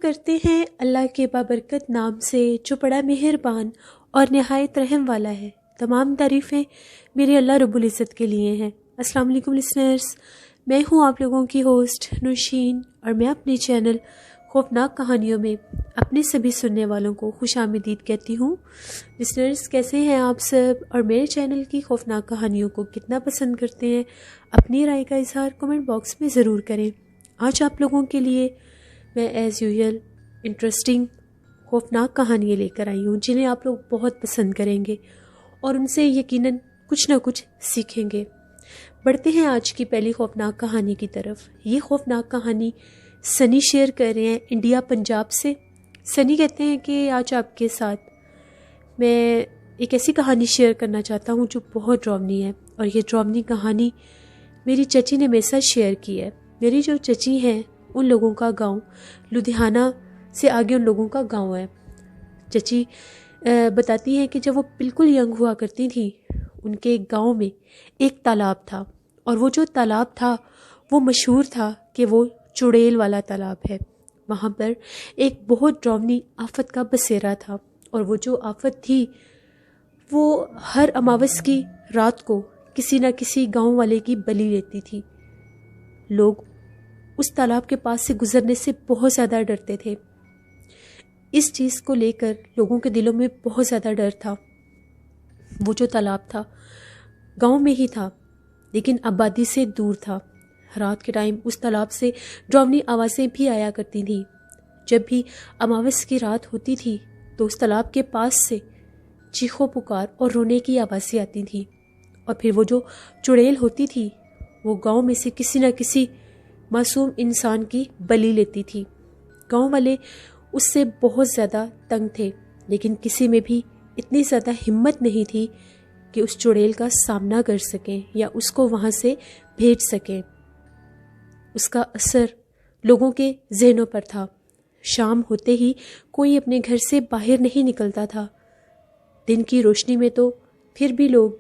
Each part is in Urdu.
کرتے ہیں اللہ کے بابرکت نام سے جو بڑا مہربان اور نہایت رحم والا ہے۔ تمام تعریفیں میرے اللہ رب العزت کے لیے ہیں۔ السلام علیکم لسنرز، میں ہوں آپ لوگوں کی ہوسٹ نوشین، اور میں اپنے چینل خوفناک کہانیوں میں اپنے سبھی سننے والوں کو خوش آمدید کہتی ہوں۔ لسنرز، کیسے ہیں آپ سب، اور میرے چینل کی خوفناک کہانیوں کو کتنا پسند کرتے ہیں؟ اپنی رائے کا اظہار کمنٹ باکس میں ضرور کریں۔ آج آپ لوگوں کے لیے میں ایز یوزول انٹرسٹنگ خوفناک کہانیاں لے کر آئی ہوں جنہیں آپ لوگ بہت پسند کریں گے اور ان سے یقیناً کچھ نہ کچھ سیکھیں گے۔ بڑھتے ہیں آج کی پہلی خوفناک کہانی کی طرف۔ یہ خوفناک کہانی سنی شیئر کر رہے ہیں انڈیا پنجاب سے۔ سنی کہتے ہیں کہ آج آپ کے ساتھ میں ایک ایسی کہانی شیئر کرنا چاہتا ہوں جو بہت ڈراؤنی ہے، اور یہ ڈراؤنی کہانی میری چچی نے میرے ساتھ شیئر کی ہے۔ میری جو چچی ہیں ان لوگوں کا گاؤں لدھیانہ سے آگے ان لوگوں کا گاؤں ہے۔ چچی بتاتی ہیں کہ جب وہ بالکل ینگ ہوا کرتی تھیں، ان کے گاؤں میں ایک تالاب تھا، اور وہ جو تالاب تھا وہ مشہور تھا کہ وہ چڑیل والا تالاب ہے۔ وہاں پر ایک بہت ڈراؤنی آفت کا بسیرا تھا، اور وہ جو آفت تھی وہ ہر اماوس کی رات کو کسی نہ کسی گاؤں والے کی بلی لیتی تھی۔ لوگ اس تالاب کے پاس سے گزرنے سے بہت زیادہ ڈرتے تھے۔ اس چیز کو لے کر لوگوں کے دلوں میں بہت زیادہ ڈر تھا۔ وہ جو تالاب تھا گاؤں میں ہی تھا، لیکن آبادی سے دور تھا۔ رات کے ٹائم اس تالاب سے ڈراؤنی آوازیں بھی آیا کرتی تھیں۔ جب بھی اماوس کی رات ہوتی تھی تو اس تالاب کے پاس سے چیخو پکار اور رونے کی آوازیں آتی تھیں، اور پھر وہ جو چڑیل ہوتی تھی وہ گاؤں میں سے کسی نہ کسی معصوم انسان کی بلی لیتی تھی۔ گاؤں والے اس سے بہت زیادہ تنگ تھے، لیکن کسی میں بھی اتنی زیادہ ہمت نہیں تھی کہ اس چڑیل کا سامنا کر سکیں یا اس کو وہاں سے بھیج سکیں۔ اس کا اثر لوگوں کے ذہنوں پر تھا۔ شام ہوتے ہی کوئی اپنے گھر سے باہر نہیں نکلتا تھا۔ دن کی روشنی میں تو پھر بھی لوگ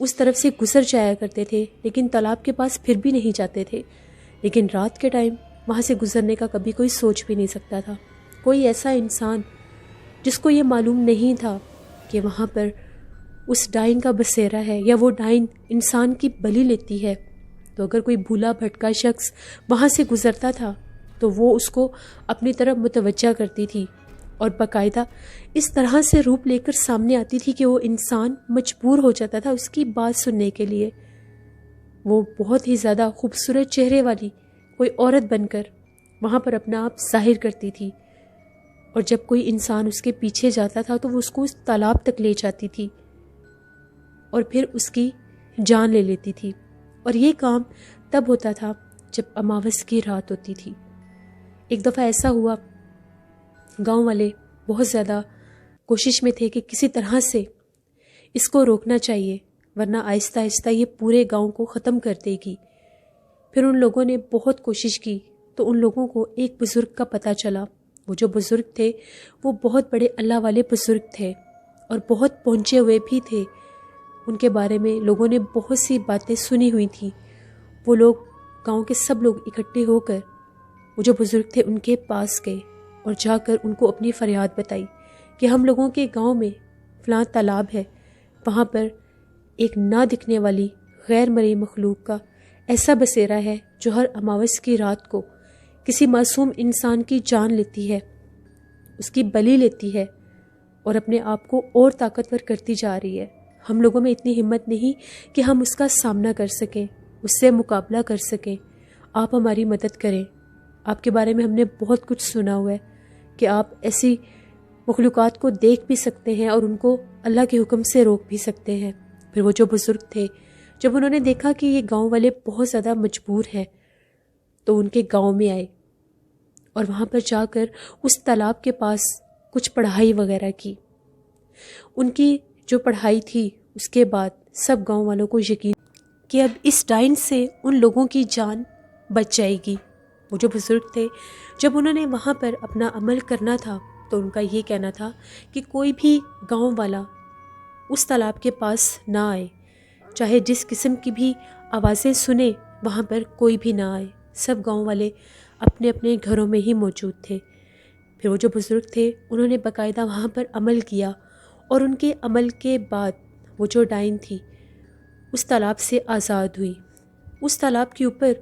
اس طرف سے گزر جایا کرتے تھے، لیکن تالاب کے پاس پھر بھی نہیں جاتے تھے۔ لیکن رات کے ٹائم وہاں سے گزرنے کا کبھی کوئی سوچ بھی نہیں سکتا تھا۔ کوئی ایسا انسان جس کو یہ معلوم نہیں تھا کہ وہاں پر اس ڈائن کا بسیرا ہے، یا وہ ڈائن انسان کی بلی لیتی ہے، تو اگر کوئی بھولا بھٹکا شخص وہاں سے گزرتا تھا تو وہ اس کو اپنی طرف متوجہ کرتی تھی، اور باقاعدہ اس طرح سے روپ لے کر سامنے آتی تھی کہ وہ انسان مجبور ہو جاتا تھا اس کی بات سننے کے لیے۔ وہ بہت ہی زیادہ خوبصورت چہرے والی کوئی عورت بن کر وہاں پر اپنا آپ ظاہر کرتی تھی، اور جب کوئی انسان اس کے پیچھے جاتا تھا تو وہ اس کو اس تالاب تک لے جاتی تھی اور پھر اس کی جان لے لیتی تھی۔ اور یہ کام تب ہوتا تھا جب اماوس کی رات ہوتی تھی۔ ایک دفعہ ایسا ہوا، گاؤں والے بہت زیادہ کوشش میں تھے کہ کسی طرح سے اس کو روکنا چاہیے، ورنہ آہستہ آہستہ یہ پورے گاؤں کو ختم کر دے گی۔ پھر ان لوگوں نے بہت کوشش کی تو ان لوگوں کو ایک بزرگ کا پتہ چلا۔ وہ جو بزرگ تھے وہ بہت بڑے اللہ والے بزرگ تھے، اور بہت پہنچے ہوئے بھی تھے۔ ان کے بارے میں لوگوں نے بہت سی باتیں سنی ہوئی تھیں۔ وہ لوگ، گاؤں کے سب لوگ اکٹھے ہو کر وہ جو بزرگ تھے ان کے پاس گئے، اور جا کر ان کو اپنی فریاد بتائی کہ ہم لوگوں کے گاؤں میں فلاں تالاب ہے، وہاں پر ایک نہ دکھنے والی غیر مرئی مخلوق کا ایسا بسیرا ہے جو ہر اماوس کی رات کو کسی معصوم انسان کی جان لیتی ہے، اس کی بلی لیتی ہے، اور اپنے آپ کو اور طاقتور کرتی جا رہی ہے۔ ہم لوگوں میں اتنی ہمت نہیں کہ ہم اس کا سامنا کر سکیں، اس سے مقابلہ کر سکیں۔ آپ ہماری مدد کریں۔ آپ کے بارے میں ہم نے بہت کچھ سنا ہوا ہے کہ آپ ایسی مخلوقات کو دیکھ بھی سکتے ہیں اور ان کو اللہ کے حکم سے روک بھی سکتے ہیں۔ پھر وہ جو بزرگ تھے، جب انہوں نے دیکھا کہ یہ گاؤں والے بہت زیادہ مجبور ہیں، تو ان کے گاؤں میں آئے، اور وہاں پر جا کر اس تالاب کے پاس کچھ پڑھائی وغیرہ کی۔ ان کی جو پڑھائی تھی اس کے بعد سب گاؤں والوں کو یقین کہ اب اس ڈائن سے ان لوگوں کی جان بچ جائے گی۔ وہ جو بزرگ تھے، جب انہوں نے وہاں پر اپنا عمل کرنا تھا تو ان کا یہ کہنا تھا کہ کوئی بھی گاؤں والا اس تالاب کے پاس نہ آئے، چاہے جس قسم کی بھی آوازیں سنے وہاں پر کوئی بھی نہ آئے۔ سب گاؤں والے اپنے اپنے گھروں میں ہی موجود تھے۔ پھر وہ جو بزرگ تھے انہوں نے باقاعدہ وہاں پر عمل کیا، اور ان کے عمل کے بعد وہ جو ڈائن تھی اس تالاب سے آزاد ہوئی۔ اس تالاب کے اوپر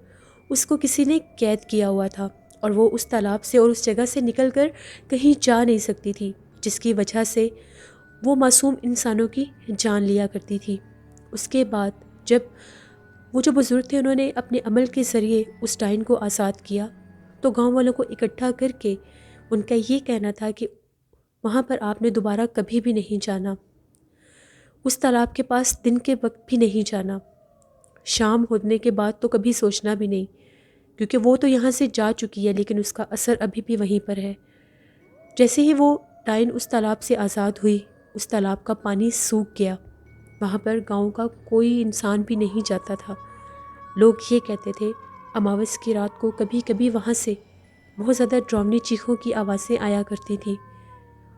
اس کو کسی نے قید کیا ہوا تھا، اور وہ اس تالاب سے اور اس جگہ سے نکل کر کہیں جا نہیں سکتی تھی، جس کی وجہ سے وہ معصوم انسانوں کی جان لیا کرتی تھی۔ اس کے بعد جب وہ جو بزرگ تھے انہوں نے اپنے عمل کے ذریعے اس ڈائن کو آزاد کیا، تو گاؤں والوں کو اکٹھا کر کے ان کا یہ کہنا تھا کہ وہاں پر آپ نے دوبارہ کبھی بھی نہیں جانا، اس تالاب کے پاس دن کے وقت بھی نہیں جانا، شام ہونے کے بعد تو کبھی سوچنا بھی نہیں، کیونکہ وہ تو یہاں سے جا چکی ہے لیکن اس کا اثر ابھی بھی وہیں پر ہے۔ جیسے ہی وہ ڈائن اس تالاب سے آزاد ہوئی، اس تالاب کا پانی سوکھ گیا، وہاں پر گاؤں کا کوئی انسان بھی نہیں جاتا تھا۔ لوگ یہ کہتے تھے اماوس کی رات کو کبھی کبھی وہاں سے بہت زیادہ ڈراؤنی چیخوں کی آوازیں آیا کرتی تھیں۔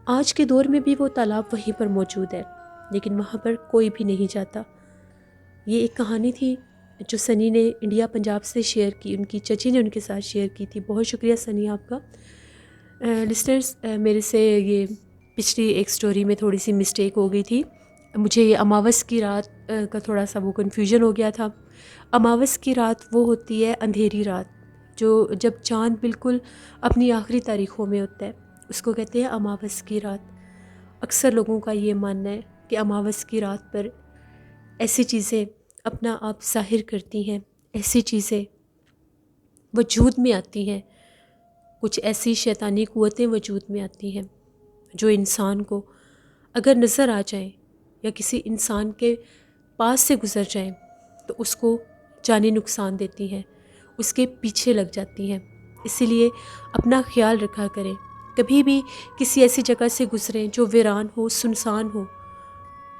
آج کے دور میں بھی وہ تالاب وہیں پر موجود ہے، لیکن وہاں پر کوئی بھی نہیں جاتا۔ یہ ایک کہانی تھی جو سنی نے انڈیا پنجاب سے شیئر کی، ان کی چچی نے ان کے ساتھ شیئر کی تھی۔ بہت شکریہ سنی آپ کا۔ لسنرز، میرے سے یہ پچھلی ایک سٹوری میں تھوڑی سی مسٹیک ہو گئی تھی، مجھے یہ اماوس کی رات کا تھوڑا سا وہ کنفیوژن ہو گیا تھا۔ اماوس کی رات وہ ہوتی ہے اندھیری رات، جو جب چاند بالکل اپنی آخری تاریخوں میں ہوتا ہے، اس کو کہتے ہیں اماوس کی رات۔ اکثر لوگوں کا یہ ماننا ہے کہ اماوس کی رات پر ایسی چیزیں اپنا آپ ظاہر کرتی ہیں، ایسی چیزیں وجود میں آتی ہیں، کچھ ایسی شیطانی قوتیں وجود میں آتی ہیں جو انسان کو اگر نظر آ جائیں یا کسی انسان کے پاس سے گزر جائیں تو اس کو جانی نقصان دیتی ہیں، اس کے پیچھے لگ جاتی ہیں۔ اسی لیے اپنا خیال رکھا کریں، کبھی بھی کسی ایسی جگہ سے گزریں جو ویران ہو، سنسان ہو،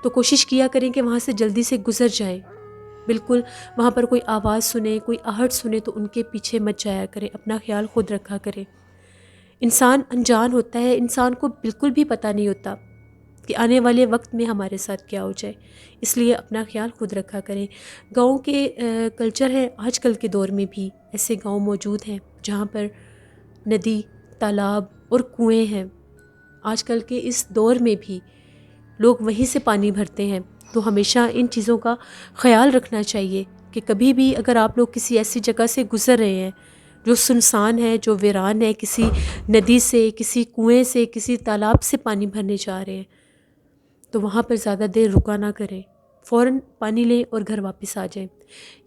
تو کوشش کیا کریں کہ وہاں سے جلدی سے گزر جائیں۔ بالکل وہاں پر کوئی آواز سنیں، کوئی آہٹ سنیں تو ان کے پیچھے مت جایا کریں، اپنا خیال خود رکھا کریں۔ انسان انجان ہوتا ہے، انسان کو بالکل بھی پتہ نہیں ہوتا کہ آنے والے وقت میں ہمارے ساتھ کیا ہو جائے، اس لیے اپنا خیال خود رکھا کریں۔ گاؤں کے کلچر ہے، آج کل کے دور میں بھی ایسے گاؤں موجود ہیں جہاں پر ندی، تالاب اور کنویں ہیں۔ آج کل کے اس دور میں بھی لوگ وہیں سے پانی بھرتے ہیں، تو ہمیشہ ان چیزوں کا خیال رکھنا چاہیے کہ کبھی بھی اگر آپ لوگ کسی ایسی جگہ سے گزر رہے ہیں جو سنسان ہے، جو ویران ہے، کسی ندی سے، کسی کنویں سے، کسی تالاب سے پانی بھرنے جا رہے ہیں، تو وہاں پر زیادہ دیر رکا نہ کریں، فوراً پانی لیں اور گھر واپس آ جائیں۔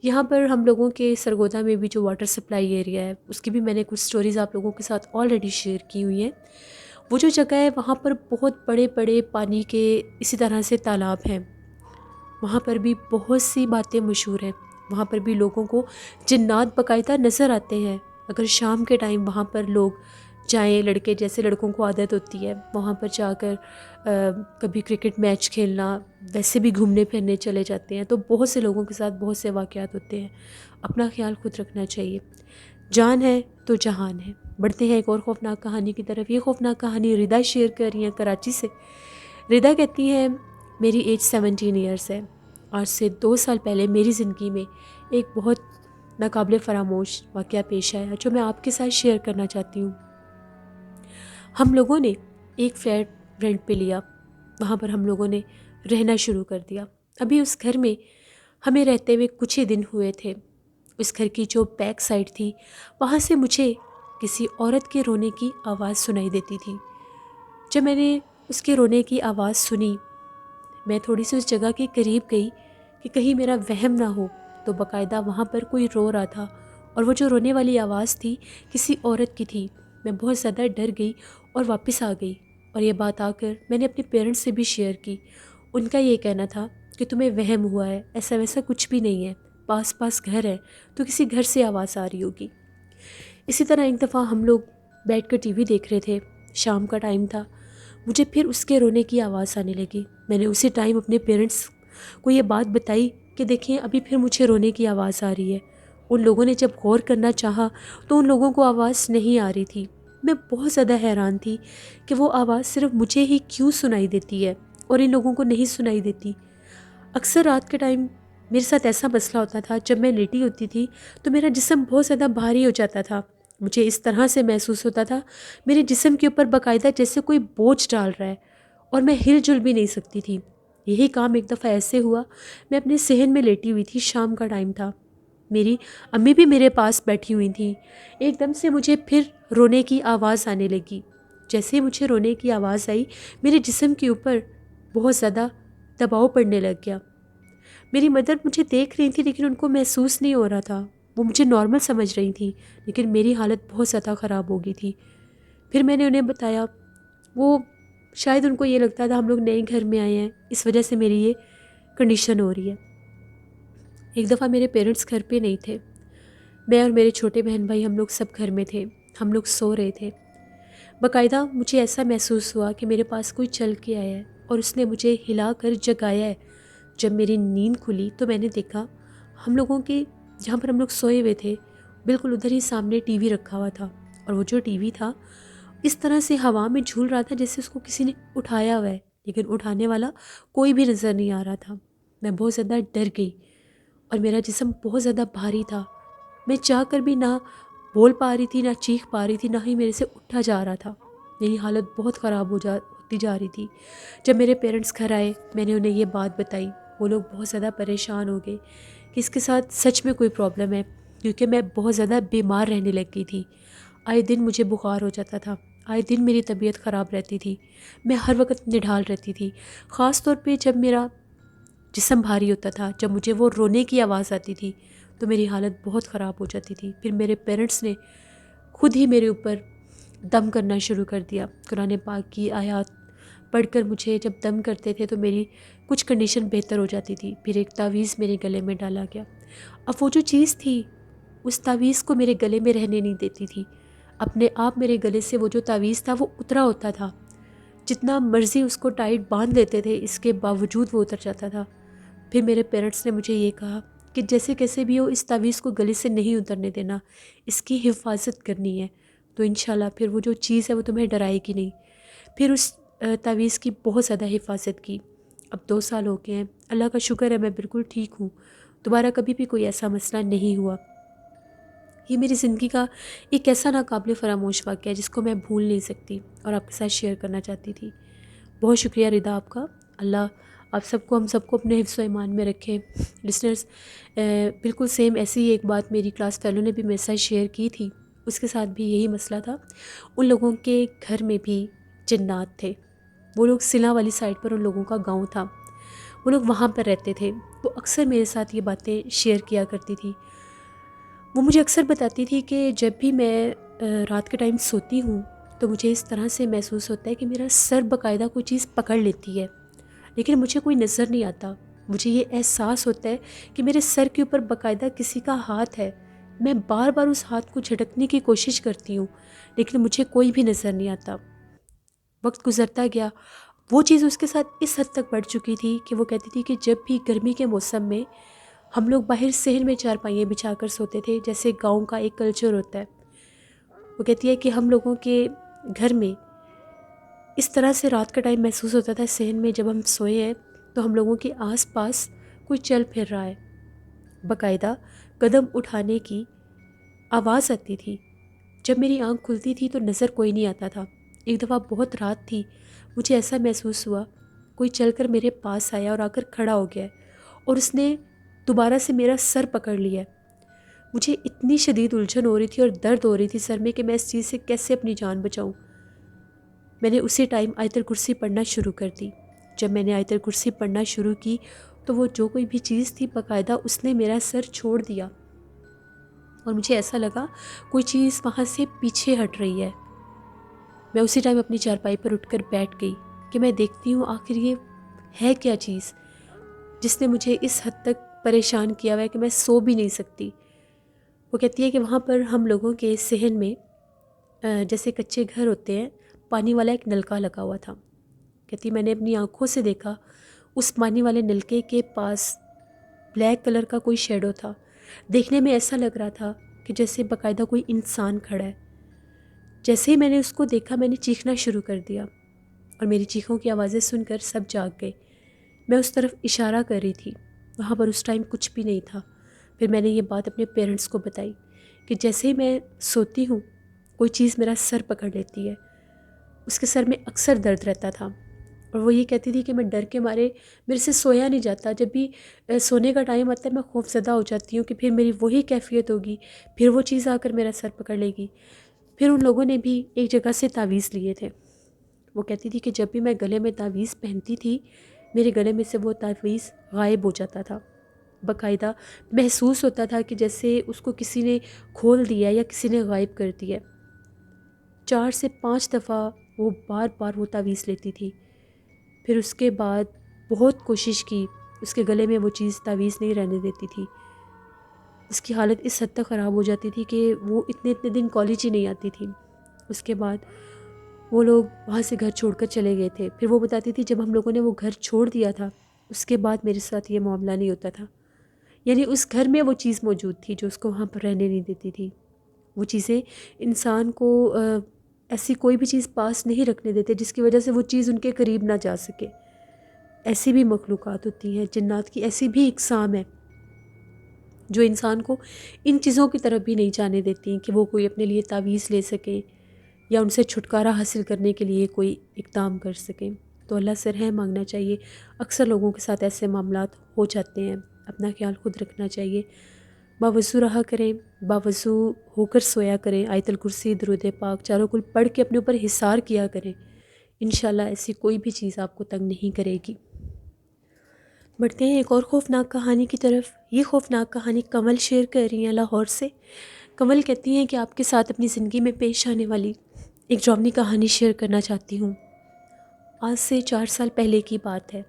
یہاں پر ہم لوگوں کے سرگودا میں بھی جو واٹر سپلائی ایریا ہے، اس کی بھی میں نے کچھ سٹوریز آپ لوگوں کے ساتھ آلریڈی شیئر کی ہوئی ہیں۔ وہ جو جگہ ہے وہاں پر بہت بڑے بڑے پانی کے اسی طرح سے تالاب ہیں، وہاں پر بھی بہت سی باتیں مشہور ہیں۔ وہاں پر بھی لوگوں کو جنات باقاعدہ نظر آتے ہیں۔ اگر شام کے ٹائم وہاں پر لوگ جائیں، لڑکے جیسے لڑکوں کو عادت ہوتی ہے وہاں پر جا کر کبھی کرکٹ میچ کھیلنا، ویسے بھی گھومنے پھرنے چلے جاتے ہیں، تو بہت سے لوگوں کے ساتھ بہت سے واقعات ہوتے ہیں۔ اپنا خیال خود رکھنا چاہیے۔ جان ہے تو جہان ہے۔ بڑھتے ہیں ایک اور خوفناک کہانی کی طرف۔ یہ خوفناک کہانی ردا شیئر کر رہی ہیں کراچی سے۔ ردا کہتی ہیں میری ایج 17 ایئرس ہے۔ آج سے 2 سال پہلے میری زندگی میں ایک بہت ناقابل فراموش واقعہ پیش آیا جو میں آپ کے ساتھ شیئر کرنا چاہتی ہوں۔ ہم لوگوں نے ایک فلیٹ رینٹ پہ لیا، وہاں پر ہم لوگوں نے رہنا شروع کر دیا۔ ابھی اس گھر میں ہمیں رہتے ہوئے کچھ ہی دن ہوئے تھے۔ اس گھر کی جو بیک سائڈ تھی وہاں سے مجھے کسی عورت کے رونے کی آواز سنائی دیتی تھی۔ جب میں نے اس کے رونے کی آواز سنی، میں تھوڑی سی اس جگہ کے قریب گئی کہ کہیں میرا وہم نہ ہو، تو باقاعدہ وہاں پر کوئی رو رہا تھا، اور وہ جو رونے والی آواز تھی کسی عورت کی تھی۔ میں بہت زیادہ ڈر گئی اور واپس آ گئی، اور یہ بات آ کر میں نے اپنے پیرنٹس سے بھی شیئر کی۔ ان کا یہ کہنا تھا کہ تمہیں وہم ہوا ہے، ایسا ویسا کچھ بھی نہیں ہے، پاس پاس گھر ہے تو کسی گھر سے آواز آ رہی ہوگی۔ اسی طرح ایک دفعہ ہم لوگ بیٹھ کر ٹی وی دیکھ رہے تھے، شام کا ٹائم تھا، مجھے پھر اس کے رونے کی آواز آنے لگی۔ میں نے اسی ٹائم اپنے پیرنٹس کو یہ بات بتائی کہ دیکھیں ابھی پھر مجھے رونے کی آواز آ رہی ہے۔ ان لوگوں نے جب غور کرنا چاہا تو ان لوگوں کو آواز نہیں آ رہی تھی۔ میں بہت زیادہ حیران تھی کہ وہ آواز صرف مجھے ہی کیوں سنائی دیتی ہے اور ان لوگوں کو نہیں سنائی دیتی۔ اکثر رات کے ٹائم میرے ساتھ ایسا مسئلہ ہوتا تھا، جب میں لیٹی ہوتی تھی تو میرا جسم بہت زیادہ بھاری ہو جاتا تھا، مجھے اس طرح سے محسوس ہوتا تھا میرے جسم کے اوپر باقاعدہ جیسے کوئی بوجھ ڈال رہا ہے، اور میں ہل جل بھی نہیں سکتی تھی۔ یہی کام ایک دفعہ ایسے ہوا، میں اپنے صحن میں لیٹی ہوئی تھی، شام کا ٹائم تھا، میری امی بھی میرے پاس بیٹھی ہوئی تھیں۔ ایک دم سے مجھے پھر رونے کی آواز آنے لگی۔ جیسے ہی مجھے رونے کی آواز آئی، میرے جسم کے اوپر بہت زیادہ دباؤ پڑنے لگ گیا۔ میری مدر مجھے دیکھ رہی تھی لیکن ان کو محسوس نہیں ہو رہا تھا، وہ مجھے نارمل سمجھ رہی تھیں، لیکن میری حالت بہت زیادہ خراب ہو گئی تھی۔ پھر میں نے انہیں بتایا، وہ شاید ان کو یہ لگتا تھا ہم لوگ نئے گھر میں آئے ہیں، اس وجہ سے میری یہ کنڈیشن ہو رہی ہے۔ ایک دفعہ میرے پیرنٹس گھر پہ نہیں تھے، میں اور میرے چھوٹے بہن بھائی ہم لوگ سب گھر میں تھے، ہم لوگ سو رہے تھے۔ باقاعدہ مجھے ایسا محسوس ہوا کہ میرے پاس کوئی چل کے آیا ہے اور اس نے مجھے ہلا کر جگایا ہے۔ جب میری نیند کھلی تو میں نے دیکھا ہم لوگوں کے جہاں پر ہم لوگ سوئے ہوئے تھے بالکل ادھر ہی سامنے ٹی وی رکھا ہوا تھا، اور وہ جو ٹی وی تھا اس طرح سے ہوا میں جھول رہا تھا جیسے اس کو کسی نے اٹھایا ہوا ہے، لیکن اٹھانے والا کوئی بھی نظر نہیں آ رہا تھا۔ میں بہت زیادہ ڈر گئی اور میرا جسم بہت زیادہ بھاری تھا، میں چاہ کر بھی نہ بول پا رہی تھی، نہ چیخ پا رہی تھی، نہ ہی میرے سے اٹھا جا رہا تھا۔ میری حالت بہت خراب ہوتی جا رہی تھی۔ جب میرے پیرنٹس گھر آئے میں نے انہیں یہ بات بتائی، وہ لوگ بہت زیادہ پریشان ہو گئے کہ اس کے ساتھ سچ میں کوئی پرابلم ہے، کیونکہ میں بہت زیادہ بیمار رہنے لگ گئی تھی۔ آئے دن مجھے بخار ہو جاتا تھا، آئے دن میری طبیعت خراب رہتی تھی، میں ہر وقت نڈھال رہتی تھی، خاص طور پہ جب میرا جسم بھاری ہوتا تھا، جب مجھے وہ رونے کی آواز آتی تھی تو میری حالت بہت خراب ہو جاتی تھی۔ پھر میرے پیرنٹس نے خود ہی میرے اوپر دم کرنا شروع کر دیا، قرآن پاک کی آیات پڑھ کر مجھے جب دم کرتے تھے تو میری کچھ کنڈیشن بہتر ہو جاتی تھی۔ پھر ایک تعویذ میرے گلے میں ڈالا گیا، اب وہ جو چیز تھی اس تعویذ کو میرے گلے میں رہنے نہیں دیتی تھی، اپنے آپ میرے گلے سے وہ جو تعویذ تھا وہ اترا ہوتا تھا، جتنا مرضی اس کو ٹائٹ باندھ لیتے تھے اس کے باوجود وہ اتر جاتا تھا۔ پھر میرے پیرنٹس نے مجھے یہ کہا کہ جیسے کیسے بھی ہو اس تعویذ کو گلے سے نہیں اترنے دینا، اس کی حفاظت کرنی ہے، تو انشاءاللہ پھر وہ جو چیز ہے وہ تمہیں ڈرائے گی نہیں۔ پھر اس تعویذ کی بہت زیادہ حفاظت کی۔ اب 2 سال ہو گئے ہیں، اللہ کا شکر ہے میں بالکل ٹھیک ہوں، دوبارہ کبھی بھی کوئی ایسا مسئلہ نہیں ہوا۔ یہ میری زندگی کا ایک ایسا ناقابل فراموش واقعہ ہے جس کو میں بھول نہیں سکتی اور آپ کے ساتھ شیئر کرنا چاہتی تھی۔ بہت شکریہ رضا آپ کا، اللہ آپ سب کو ہم سب کو اپنے حفظ و ایمان میں رکھے۔ لسنرز، بالکل سیم ایسی ہی ایک بات میری کلاس فیلو نے بھی میرے ساتھ شیئر کی تھی، اس کے ساتھ بھی یہی مسئلہ تھا۔ ان لوگوں کے گھر میں بھی جنات تھے، وہ لوگ سلا والی سائڈ پر ان لوگوں کا گاؤں تھا، وہ لوگ وہاں پر رہتے تھے، وہ اکثر میرے ساتھ یہ باتیں شیئر کیا کرتی تھی۔ وہ مجھے اکثر بتاتی تھی کہ جب بھی میں رات کے ٹائم سوتی ہوں تو مجھے اس طرح سے محسوس ہوتا ہے کہ میرا سر باقاعدہ کوئی چیز پکڑ لیتی ہے، لیکن مجھے کوئی نظر نہیں آتا، مجھے یہ احساس ہوتا ہے کہ میرے سر کے اوپر باقاعدہ کسی کا ہاتھ ہے، میں بار بار اس ہاتھ کو جھٹکنے کی کوشش کرتی ہوں لیکن مجھے کوئی بھی نظر نہیں آتا۔ وقت گزرتا گیا، وہ چیز اس کے ساتھ اس حد تک بڑھ چکی تھی کہ وہ کہتی تھی کہ جب بھی گرمی کے موسم میں ہم لوگ باہر صحن میں چارپائیاں بچھا کر سوتے تھے، جیسے گاؤں کا ایک کلچر ہوتا ہے، وہ کہتی ہے کہ ہم لوگوں کے گھر میں اس طرح سے رات کا ٹائم محسوس ہوتا تھا صحن میں، جب ہم سوئے ہیں تو ہم لوگوں کے آس پاس کوئی چل پھر رہا ہے، باقاعدہ قدم اٹھانے کی آواز آتی تھی۔ جب میری آنکھ کھلتی تھی تو نظر کوئی نہیں آتا تھا۔ ایک دفعہ بہت رات تھی، مجھے ایسا محسوس ہوا کوئی چل کر میرے پاس آیا اور آ کر کھڑا ہو گیا اور اس نے دوبارہ سے میرا سر پکڑ لیا۔ مجھے اتنی شدید الجھن ہو رہی تھی اور درد ہو رہی تھی سر میں کہ میں اس چیز سے کیسے اپنی جان بچاؤں۔ میں نے اسی ٹائم آیت الکرسی پڑھنا شروع کر دی۔ جب میں نے آیت الکرسی پڑھنا شروع کی تو وہ جو کوئی بھی چیز تھی باقاعدہ اس نے میرا سر چھوڑ دیا اور مجھے ایسا لگا کوئی چیز وہاں سے پیچھے ہٹ رہی ہے۔ میں اسی ٹائم اپنی چارپائی پر اٹھ کر بیٹھ گئی کہ میں دیکھتی ہوں آخر یہ ہے کیا چیز جس نے مجھے اس حد تک پریشان کیا ہوا ہے کہ میں سو بھی نہیں سکتی۔ وہ کہتی ہے کہ وہاں پر ہم لوگوں کے صحن میں جیسے کچے گھر ہوتے ہیں، پانی والا ایک نلکا لگا ہوا تھا۔ کہتی میں نے اپنی آنکھوں سے دیکھا اس پانی والے نلکے کے پاس بلیک کلر کا کوئی شیڈو تھا، دیکھنے میں ایسا لگ رہا تھا کہ جیسے باقاعدہ کوئی انسان کھڑا ہے۔ جیسے ہی میں نے اس کو دیکھا میں نے چیخنا شروع کر دیا اور میری چیخوں کی آوازیں سن کر سب جاگ گئے۔ میں اس طرف اشارہ کر رہی تھی، وہاں پر اس ٹائم کچھ بھی نہیں تھا۔ پھر میں نے یہ بات اپنے پیرنٹس کو بتائی، کہ جیسے ہی میں سوتی ہوں کوئی چیز میرا سر پکڑ لیتی ہے. اس کے سر میں اکثر درد رہتا تھا اور وہ یہ کہتی تھی کہ میں ڈر کے مارے میرے سے سویا نہیں جاتا. جب بھی سونے کا ٹائم آتا ہے میں خوف زدہ ہو جاتی ہوں کہ پھر میری وہی کیفیت ہوگی، پھر وہ چیز آ کر میرا سر پکڑ لے گی. پھر ان لوگوں نے بھی ایک جگہ سے تعویذ لیے تھے. وہ کہتی تھی کہ جب بھی میں گلے میں تعویذ پہنتی تھی میرے گلے میں سے وہ تعویذ غائب ہو جاتا تھا. باقاعدہ محسوس ہوتا تھا کہ جیسے اس کو کسی نے کھول دیا یا کسی نے غائب کر دیا. 4 سے 5 دفعہ وہ بار بار وہ تعویذ لیتی تھی. پھر اس کے بعد بہت کوشش کی، اس کے گلے میں وہ چیز تعویذ نہیں رہنے دیتی تھی. اس کی حالت اس حد تک خراب ہو جاتی تھی کہ وہ اتنے دن کالج ہی نہیں آتی تھی. اس کے بعد وہ لوگ وہاں سے گھر چھوڑ کر چلے گئے تھے. پھر وہ بتاتی تھی جب ہم لوگوں نے وہ گھر چھوڑ دیا تھا اس کے بعد میرے ساتھ یہ معاملہ نہیں ہوتا تھا. یعنی اس گھر میں وہ چیز موجود تھی جو اس کو وہاں پر رہنے نہیں دیتی تھی. وہ چیزیں انسان کو ایسی کوئی بھی چیز پاس نہیں رکھنے دیتے جس کی وجہ سے وہ چیز ان کے قریب نہ جا سکے. ایسی بھی مخلوقات ہوتی ہیں، جنات کی ایسی بھی اقسام ہے جو انسان کو ان چیزوں کی طرف بھی نہیں جانے دیتی کہ وہ کوئی اپنے لیے تعویذ لے سکیں یا ان سے چھٹکارا حاصل کرنے کے لیے کوئی اقدام کر سکیں. تو اللہ سے رحم مانگنا چاہیے. اکثر لوگوں کے ساتھ ایسے معاملات ہو جاتے ہیں. اپنا خیال خود رکھنا چاہیے. باوضو رہا کریں، باوضو ہو کر سویا کریں. آیت الکرسی، درود پاک چاروں کل پڑھ کے اپنے اوپر حصار کیا کریں. انشاءاللہ ایسی کوئی بھی چیز آپ کو تنگ نہیں کرے گی. بڑھتے ہیں ایک اور خوفناک کہانی کی طرف. یہ خوفناک کہانی کمل شیئر کر رہی ہیں لاہور سے. کمل کہتی ہیں کہ آپ کے ساتھ اپنی زندگی میں پیش آنے والی ایک ڈراؤنی کہانی شیئر کرنا چاہتی ہوں. آج سے 4 سال پہلے کی بات ہے.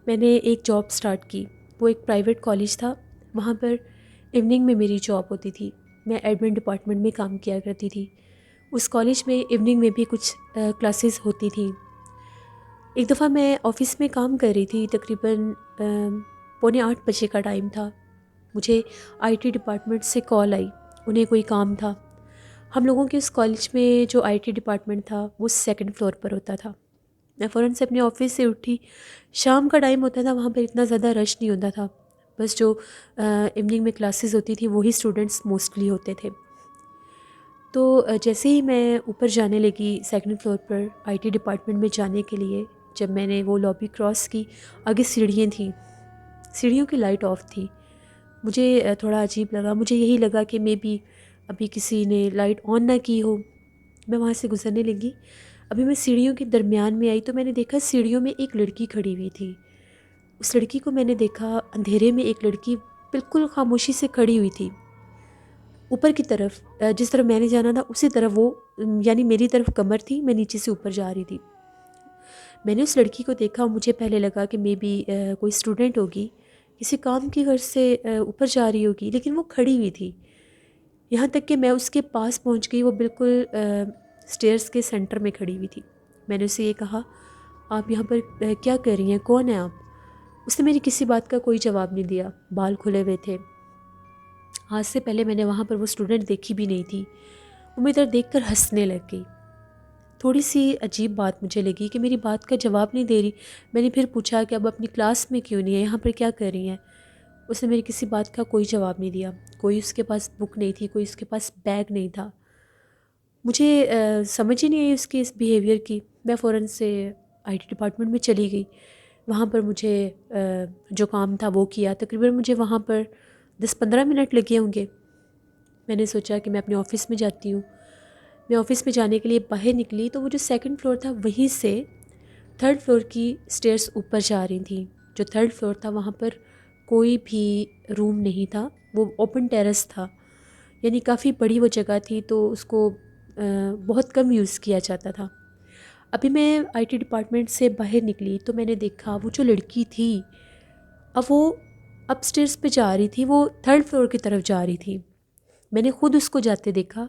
میں نے ایک جاب سٹارٹ کی. وہ ایک پرائیویٹ کالج تھا. وہاں پر ایوننگ میں میری جاب ہوتی تھی. میں ایڈمن ڈپارٹمنٹ میں کام کیا کرتی تھی. اس کالج میں ایوننگ میں بھی کچھ کلاسز ہوتی تھیں. ایک دفعہ میں آفس میں کام کر رہی تھی. تقریباً 7:45 بجے کا ٹائم تھا. مجھے آئی ٹی ڈپارٹمنٹ سے کال آئی. انہیں کوئی کام تھا. ہم لوگوں کے اس کالج میں جو آئی ٹی ڈپارٹمنٹ تھا وہ 2nd فلور پر ہوتا تھا. میں فوراً سے اپنے آفس سے اٹھی. شام کا ٹائم ہوتا تھا، وہاں پر اتنا زیادہ رش نہیں ہوتا تھا. بس جو ایوننگ میں کلاسز ہوتی تھی وہی اسٹوڈنٹس موسٹلی ہوتے تھے. تو جیسے ہی میں اوپر جانے لگی 2nd فلور پر آئی ٹی ڈپارٹمنٹ میں جانے کے لیے، جب میں نے وہ لابی کراس کی، آگے سیڑھیاں تھیں. سیڑھیوں کی لائٹ آف تھی. مجھے تھوڑا عجیب لگا. مجھے یہی لگا کہ مے بی ابھی کسی نے لائٹ آن نہ کی ہو. میں وہاں سے گزرنے لگی. ابھی میں سیڑھیوں کے درمیان میں آئی تو میں نے دیکھا سیڑھیوں میں ایک لڑکی کھڑی ہوئی تھی. اس لڑکی کو میں نے دیکھا اندھیرے میں. ایک لڑکی بالکل خاموشی سے کھڑی ہوئی تھی. اوپر کی طرف جس طرف میں نے جانا تھا اسی طرف وہ، یعنی میری طرف کمر تھی، میں نیچے سے اوپر جا رہی تھی. میں نے اس لڑکی کو دیکھا. مجھے پہلے لگا کہ مے بی کوئی اسٹوڈنٹ ہوگی، کسی کام کی غرض سے اوپر جا رہی ہوگی، لیکن وہ کھڑی ہوئی تھی. یہاں تک کہ میں اس کے پاس پہنچ گئی. وہ بالکل سٹیئرز کے سینٹر میں کھڑی ہوئی تھی. میں نے اسے یہ کہا، آپ یہاں پر کیا کر رہی ہیں، کون ہیں آپ؟ اس نے میری کسی بات کا کوئی جواب نہیں دیا. بال کھلے ہوئے تھے. آج سے پہلے میں نے وہاں پر وہ اسٹوڈنٹ دیکھی بھی نہیں تھی. وہ میری طرف دیکھ کر ہنسنے لگ گئی. تھوڑی سی عجیب بات مجھے لگی کہ میری بات کا جواب نہیں دے رہی. میں نے پھر پوچھا کہ اب اپنی کلاس میں کیوں نہیں ہے، یہاں پر کیا کر رہی ہیں؟ اس نے میری کسی بات کا کوئی جواب نہیں دیا. کوئی اس کے پاس بک نہیں تھی، کوئی اس کے پاس بیگ نہیں تھا. مجھے سمجھ ہی نہیں آئی اس کی اس بیہیویئر کی. میں فوراً سے آئی ٹی ڈپارٹمنٹ میں چلی گئی. وہاں پر مجھے جو کام تھا وہ کیا. تقریباً مجھے وہاں پر 10-15 منٹ لگے ہوں گے. میں نے سوچا کہ میں اپنے آفس میں جاتی ہوں. میں آفس میں جانے کے لیے باہر نکلی تو وہ جو 2nd فلور تھا وہیں سے 3rd فلور کی سٹیئرز اوپر جا رہی تھیں. جو 3rd فلور تھا وہاں پر کوئی بھی روم نہیں تھا. وہ اوپن ٹیرس تھا، یعنی کافی بڑی وہ جگہ تھی تو اس کو بہت کم یوز کیا جاتا تھا. ابھی میں آئی ٹی ڈپارٹمنٹ سے باہر نکلی تو میں نے دیکھا وہ جو لڑکی تھی اب وہ اپ سٹیئرز پہ جا رہی تھی. وہ 3rd فلور کی طرف جا رہی تھی. میں نے خود اس کو جاتے دیکھا.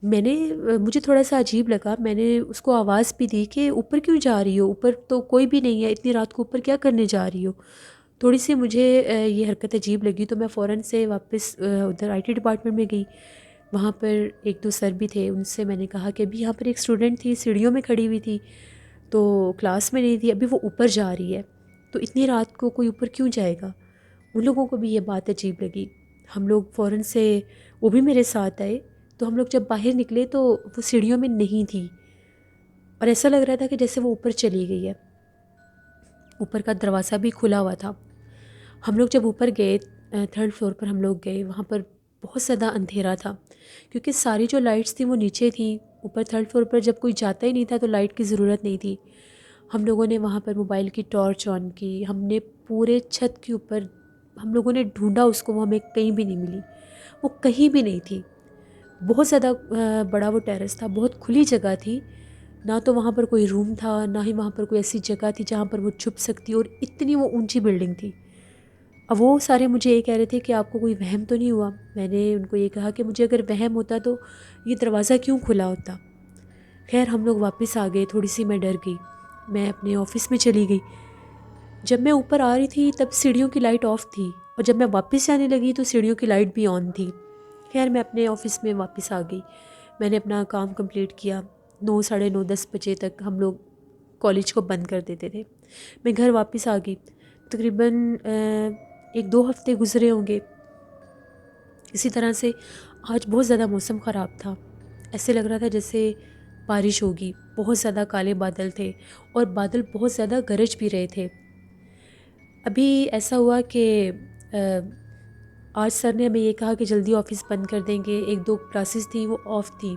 مجھے تھوڑا سا عجیب لگا. میں نے اس کو آواز بھی دی کہ اوپر کیوں جا رہی ہو، اوپر تو کوئی بھی نہیں ہے، اتنی رات کو اوپر کیا کرنے جا رہی ہو؟ تھوڑی سی مجھے یہ حرکت عجیب لگی تو میں فوراً سے واپس ادھر آئی ٹی ڈپارٹمنٹ میں گئی. وہاں پر 1-2 سر بھی تھے. ان سے میں نے کہا کہ ابھی یہاں پر ایک اسٹوڈنٹ تھی، سیڑھیوں میں کھڑی ہوئی تھی تو کلاس میں نہیں تھی، ابھی وہ اوپر جا رہی ہے تو اتنی رات کو کوئی اوپر کیوں جائے گا؟ ان لوگوں کو بھی یہ بات عجیب لگی. ہم لوگ فوراً سے وہ بھی میرے ساتھ آئے. تو ہم لوگ جب باہر نکلے تو وہ سیڑھیوں میں نہیں تھی اور ایسا لگ رہا تھا کہ جیسے وہ اوپر چلی گئی ہے. اوپر کا دروازہ بھی کھلا ہوا تھا. ہم لوگ جب اوپر گئے 3rd فلور پر ہم لوگ گئے, وہاں پر بہت زیادہ اندھیرا تھا کیونکہ ساری جو لائٹس تھیں وہ نیچے تھیں. اوپر 3rd فلور پر جب کوئی جاتا ہی نہیں تھا تو لائٹ کی ضرورت نہیں تھی. ہم لوگوں نے وہاں پر موبائل کی ٹارچ آن کی. ہم نے پورے چھت کے اوپر ہم لوگوں نے ڈھونڈا اس کو, وہ ہمیں کہیں بھی نہیں ملی, وہ کہیں بھی نہیں تھی. بہت زیادہ بڑا وہ ٹیرس تھا, بہت کھلی جگہ تھی, نہ تو وہاں پر کوئی روم تھا نہ ہی وہاں پر کوئی ایسی جگہ تھی جہاں پر وہ چھپ سکتی, اور اتنی وہ اونچی بلڈنگ تھی. اب وہ سارے مجھے یہ کہہ رہے تھے کہ آپ کو کوئی وہم تو نہیں ہوا. میں نے ان کو یہ کہا کہ مجھے اگر وہم ہوتا تو یہ دروازہ کیوں کھلا ہوتا. خیر ہم لوگ واپس آ گئے. تھوڑی سی میں ڈر گئی, میں اپنے آفس میں چلی گئی. جب میں اوپر آ رہی تھی تب سیڑھیوں کی لائٹ آف تھی, اور جب میں واپس جانے لگی تو سیڑھیوں کی لائٹ بھی آن تھی. خیر میں اپنے آفس میں واپس آ گئی. میں نے اپنا کام کمپلیٹ کیا. 9 ساڑھے 9 10 بجے تک ہم لوگ کالج کو بند کر دیتے تھے. میں گھر واپس آ گئی. تقریباً 1-2 ہفتے گزرے ہوں گے. اسی طرح سے آج بہت زیادہ موسم خراب تھا. ایسے لگ رہا تھا جیسے بارش ہوگی. بہت زیادہ کالے بادل تھے اور بادل بہت زیادہ گرج بھی رہے تھے. ابھی ایسا ہوا کہ آج سر نے ہمیں یہ کہا کہ جلدی آفس بند کر دیں گے. 1-2 کلاسز تھیں وہ آف تھیں.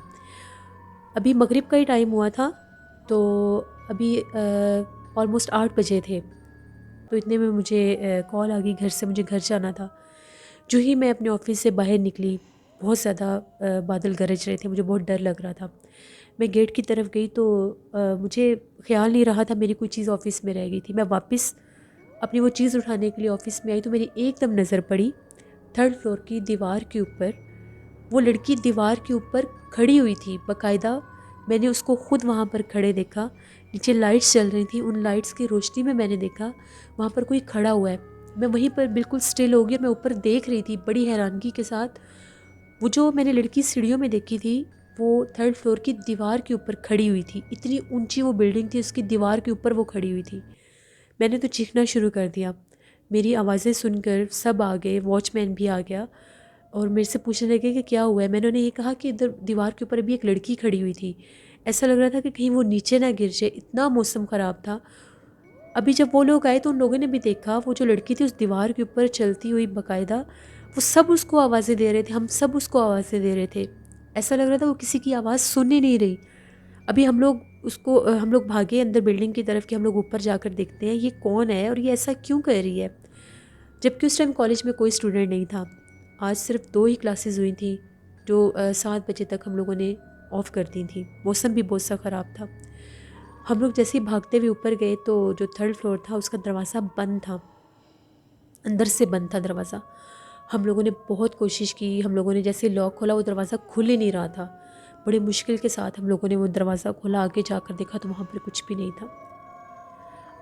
ابھی مغرب کا ہی ٹائم ہوا تھا تو ابھی آلموسٹ 8 بجے تھے. تو اتنے میں مجھے کال آ گئی گھر سے, مجھے گھر جانا تھا. جو ہی میں اپنے آفس سے باہر نکلی بہت زیادہ بادل گرج رہے تھے. مجھے بہت ڈر لگ رہا تھا. میں گیٹ کی طرف گئی تو مجھے خیال نہیں رہا تھا میری کوئی چیز آفس میں رہ گئی تھی. میں واپس اپنی وہ چیز اٹھانے کے لیے آفس میں آئی تو میری ایک دم نظر پڑی 3rd فلور کی دیوار کے اوپر. وہ لڑکی دیوار کے اوپر کھڑی ہوئی تھی باقاعدہ. میں نے اس کو خود وہاں پر کھڑے دیکھا. نیچے لائٹس چل رہی تھیں, ان لائٹس کی روشنی میں نے دیکھا وہاں پر کوئی کھڑا ہوا ہے. میں وہیں پر بالکل سٹل ہو گئی. میں اوپر دیکھ رہی تھی بڑی حیرانگی کے ساتھ. وہ جو میں نے لڑکی سیڑھیوں میں دیکھی تھی وہ 3rd فلور کی دیوار کے اوپر کھڑی ہوئی تھی. اتنی اونچی وہ بلڈنگ تھی, اس کی دیوار کے اوپر وہ کھڑی ہوئی تھی. میں نے تو چیخنا شروع کر دیا. میری آوازیں سن کر سب آ گئے. واچ مین بھی آ گیا اور میرے سے پوچھنے لگے کہ کیا ہوا ہے. میں نے یہ کہا کہ ادھر دیوار کے اوپر ابھی ایک لڑکی کھڑی ہوئی تھی. ایسا لگ رہا تھا کہ کہیں وہ نیچے نہ گر جائے, اتنا موسم خراب تھا. ابھی جب وہ لوگ آئے تو ان لوگوں نے بھی دیکھا وہ جو لڑکی تھی اس دیوار کے اوپر چلتی ہوئی باقاعدہ. وہ سب اس کو آوازیں دے رہے تھے, ہم سب اس کو آوازیں دے رہے تھے. ایسا لگ رہا تھا وہ کسی کی آواز سن ہی نہیں رہی. ابھی ہم لوگ بھاگے اندر بلڈنگ کی طرف کہ ہم لوگ اوپر جا کر دیکھتے ہیں یہ کون ہے اور یہ ایسا کیوں کر رہی ہے, جبکہ اس ٹائم کالج میں کوئی اسٹوڈنٹ نہیں تھا. آج صرف 2 ہی کلاسز ہوئی تھیں جو 7 بجے تک ہم لوگوں نے آف کر دی تھیں. موسم بھی بہت سا خراب تھا. ہم لوگ جیسے ہی بھاگتے ہوئے اوپر گئے تو جو 3rd فلور تھا اس کا دروازہ بند تھا, اندر سے بند تھا دروازہ. ہم لوگوں نے بہت کوشش کی. ہم لوگوں نے جیسے لاک کھولا وہ دروازہ کھل ہی نہیں رہا تھا. بڑی مشکل کے ساتھ ہم لوگوں نے وہ دروازہ کھولا. آگے جا کر دیکھا تو وہاں پر کچھ بھی نہیں تھا.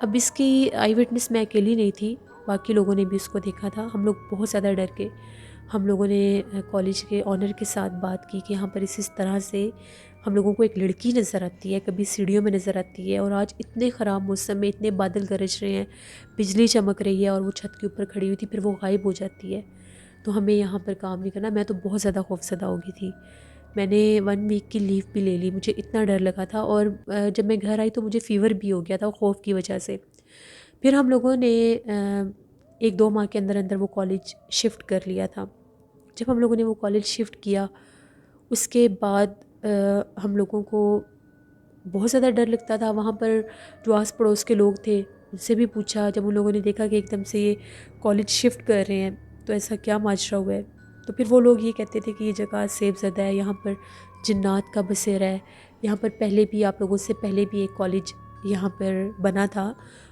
اب اس کی آئی وٹنس میں اکیلی نہیں تھی, باقی لوگوں نے بھی اس کو دیکھا تھا. ہم لوگ بہت زیادہ ڈر گئے. ہم لوگوں نے کالج کے آنر کے ساتھ بات کی کہ یہاں پر اس طرح سے ہم لوگوں کو ایک لڑکی نظر آتی ہے, کبھی سیڑھیوں میں نظر آتی ہے, اور آج اتنے خراب موسم میں اتنے بادل گرج رہے ہیں, بجلی چمک رہی ہے اور وہ چھت کے اوپر کھڑی ہوئی تھی, پھر وہ غائب ہو جاتی ہے. تو ہمیں یہاں پر کام نہیں کرنا. میں تو بہت زیادہ خوفزدہ ہو گئی تھی. میں نے 1 ویک کی لیو بھی لے لی. مجھے اتنا ڈر لگا تھا, اور جب میں گھر آئی تو مجھے فیور بھی ہو گیا تھا خوف کی وجہ سے. پھر ہم لوگوں نے 1-2 ماہ کے اندر اندر وہ کالج شفٹ کر لیا تھا. جب ہم لوگوں نے وہ کالج شفٹ کیا اس کے بعد ہم لوگوں کو بہت زیادہ ڈر لگتا تھا. وہاں پر جو آس پڑوس کے لوگ تھے ان سے بھی پوچھا. جب ان لوگوں نے دیکھا کہ ایک دم سے یہ کالج شفٹ کر رہے ہیں تو ایسا کیا ماجرا ہوا ہے, تو پھر وہ لوگ یہ کہتے تھے کہ یہ جگہ سیف زدہ ہے, یہاں پر جنات کا بسیرا ہے. یہاں پر پہلے بھی آپ لوگوں سے پہلے بھی ایک کالج یہاں پر بنا تھا,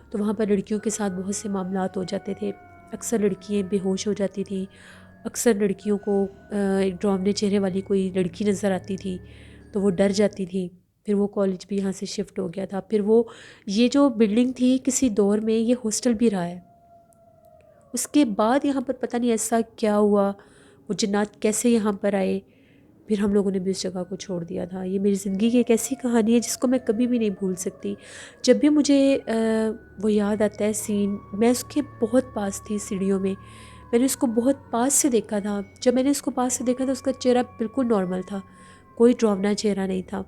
تو وہاں پر لڑکیوں کے ساتھ بہت سے معاملات ہو جاتے تھے. اکثر لڑکیاں بے ہوش ہو جاتی تھیں. اکثر لڑکیوں کو ایک ڈرامنے چہرے والی کوئی لڑکی نظر آتی تھی تو وہ ڈر جاتی تھی. پھر وہ کالج بھی یہاں سے شفٹ ہو گیا تھا. پھر یہ جو بلڈنگ تھی کسی دور میں یہ ہاسٹل بھی رہا ہے. اس کے بعد یہاں پر پتہ نہیں ایسا کیا ہوا, وہ جنات کیسے یہاں پر آئے, پھر ہم لوگوں نے بھی اس جگہ کو چھوڑ دیا تھا. یہ میری زندگی کی ایک ایسی کہانی ہے جس کو میں کبھی بھی نہیں بھول سکتی. جب بھی مجھے وہ یاد آتا ہے سین, میں اس کے بہت پاس تھی سیڑھیوں میں. میں نے اس کو بہت پاس سے دیکھا تھا. جب میں نے اس کو پاس سے دیکھا تھا اس کا چہرہ بالکل نارمل تھا, کوئی ڈراؤنا چہرہ نہیں تھا,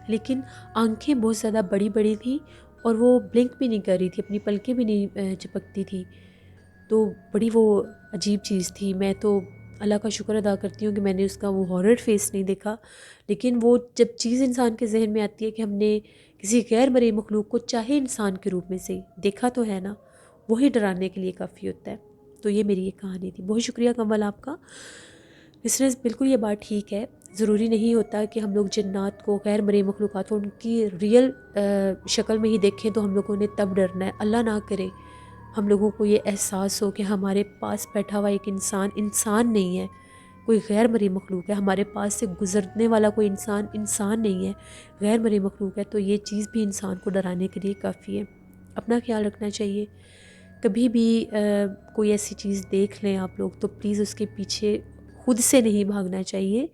لیکن آنکھیں بہت زیادہ بڑی بڑی تھیں اور وہ بلنک بھی نہیں کر رہی تھی, اپنی پلکیں بھی نہیں چپکتی تھی. تو بڑی وہ عجیب چیز تھی. میں تو اللہ کا شکر ادا کرتی ہوں کہ میں نے اس کا وہ ہارر فیس نہیں دیکھا. لیکن وہ جب چیز انسان کے ذہن میں آتی ہے کہ ہم نے کسی غیر مرئی مخلوق کو چاہے انسان کے روپ میں سے دیکھا تو ہے نا, وہی ڈرانے کے لیے کافی ہوتا ہے. تو یہ میری ایک کہانی تھی. بہت شکریہ کمل آپ کا. لسنرز بالکل یہ بات ٹھیک ہے, ضروری نہیں ہوتا کہ ہم لوگ جنات کو, غیر مرئی مخلوقات کو ان کی ریئل شکل میں ہی دیکھیں تو ہم لوگوں نے تب ڈرنا ہے. اللہ نہ کرے ہم لوگوں کو یہ احساس ہو کہ ہمارے پاس بیٹھا ہوا ایک انسان نہیں ہے, کوئی غیر مرئی مخلوق ہے. ہمارے پاس سے گزرنے والا کوئی انسان نہیں ہے, غیر مرئی مخلوق ہے. تو یہ چیز بھی انسان کو ڈرانے کے لیے کافی ہے. اپنا خیال رکھنا چاہیے. کبھی بھی کوئی ایسی چیز دیکھ لیں آپ لوگ تو پلیز اس کے پیچھے خود سے نہیں بھاگنا چاہیے,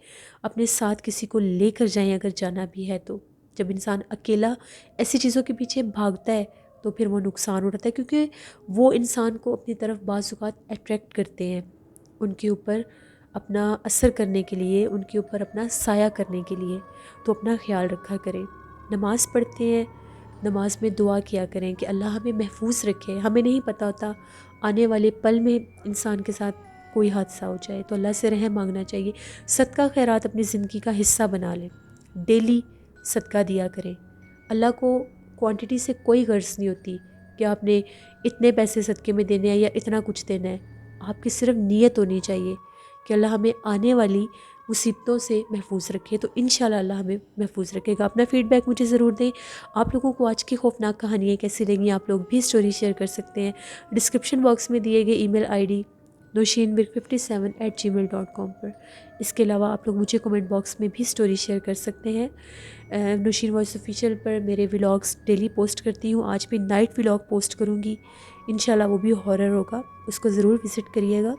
اپنے ساتھ کسی کو لے کر جائیں اگر جانا بھی ہے تو. جب انسان اکیلا ایسی چیزوں کے پیچھے بھاگتا ہے تو پھر وہ نقصان اٹھاتا ہے, کیونکہ وہ انسان کو اپنی طرف بعض اوقات اٹریکٹ کرتے ہیں, ان کے اوپر اپنا اثر کرنے کے لیے, ان کے اوپر اپنا سایہ کرنے کے لیے. تو اپنا خیال رکھا کریں. نماز پڑھتے ہیں, نماز میں دعا کیا کریں کہ اللہ ہمیں محفوظ رکھے. ہمیں نہیں پتہ ہوتا آنے والے پل میں انسان کے ساتھ کوئی حادثہ ہو جائے, تو اللہ سے رحم مانگنا چاہیے. صدقہ خیرات اپنی زندگی کا حصہ بنا لیں. ڈیلی صدقہ دیا کریں. اللہ کو کوانٹٹی سے کوئی غرض نہیں ہوتی کہ آپ نے اتنے پیسے صدقے میں دینے ہیں یا اتنا کچھ دینا ہے. آپ کی صرف نیت ہونی چاہیے کہ اللہ ہمیں آنے والی مصیبتوں سے محفوظ رکھے. تو انشاءاللہ اللہ ہمیں محفوظ رکھے گا. اپنا فیڈ بیک مجھے ضرور دیں. آپ لوگوں کو آج کی خوفناک کہانیاں کیسی لگیں, آپ لوگ بھی سٹوری شیئر کر سکتے ہیں. ڈسکرپشن باکس میں دیے گئے ای میل آئی ڈی noshinwirk57@gmail.com پر. اس کے علاوہ آپ لوگ مجھے کمنٹ باکس میں بھی سٹوری شیئر کر سکتے ہیں. نوشین وائس آفیشیل پر میرے ولاگس ڈیلی پوسٹ کرتی ہوں. آج بھی نائٹ ولاگ پوسٹ کروں گی انشاءاللہ, وہ بھی ہارر ہوگا. اس کو ضرور وزٹ کریے گا.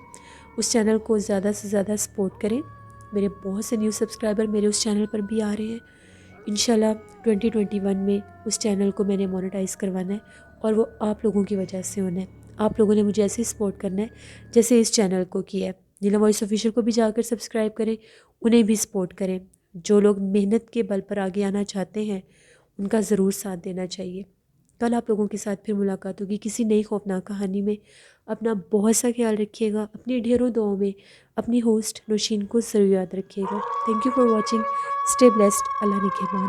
اس چینل کو زیادہ سے زیادہ سپورٹ کریں. میرے بہت سے نیو سبسکرائبر میرے اس چینل پر بھی آ رہے ہیں. انشاءاللہ 2021 میں اس چینل کو میں نے مونیٹائز کروانا ہے, اور وہ آپ لوگوں کی وجہ سے ہونا ہے. آپ لوگوں نے مجھے ایسے ہی سپورٹ کرنا ہے جیسے اس چینل کو کیا ہے. نیلم وائس آفیشیل کو بھی جا کر سبسکرائب کریں, انہیں بھی سپورٹ کریں. جو لوگ محنت کے بل پر آگے آنا چاہتے ہیں ان کا ضرور ساتھ دینا چاہیے. کل آپ لوگوں کے ساتھ پھر ملاقات ہوگی کسی نئی خوفناک کہانی میں. اپنا بہت سا خیال رکھیے گا. اپنی ڈھیروں دعاؤں میں اپنی ہوسٹ نوشین کو ضرور یاد رکھیے گا. Thank you for watching. Stay blessed. اللہ نگہبان.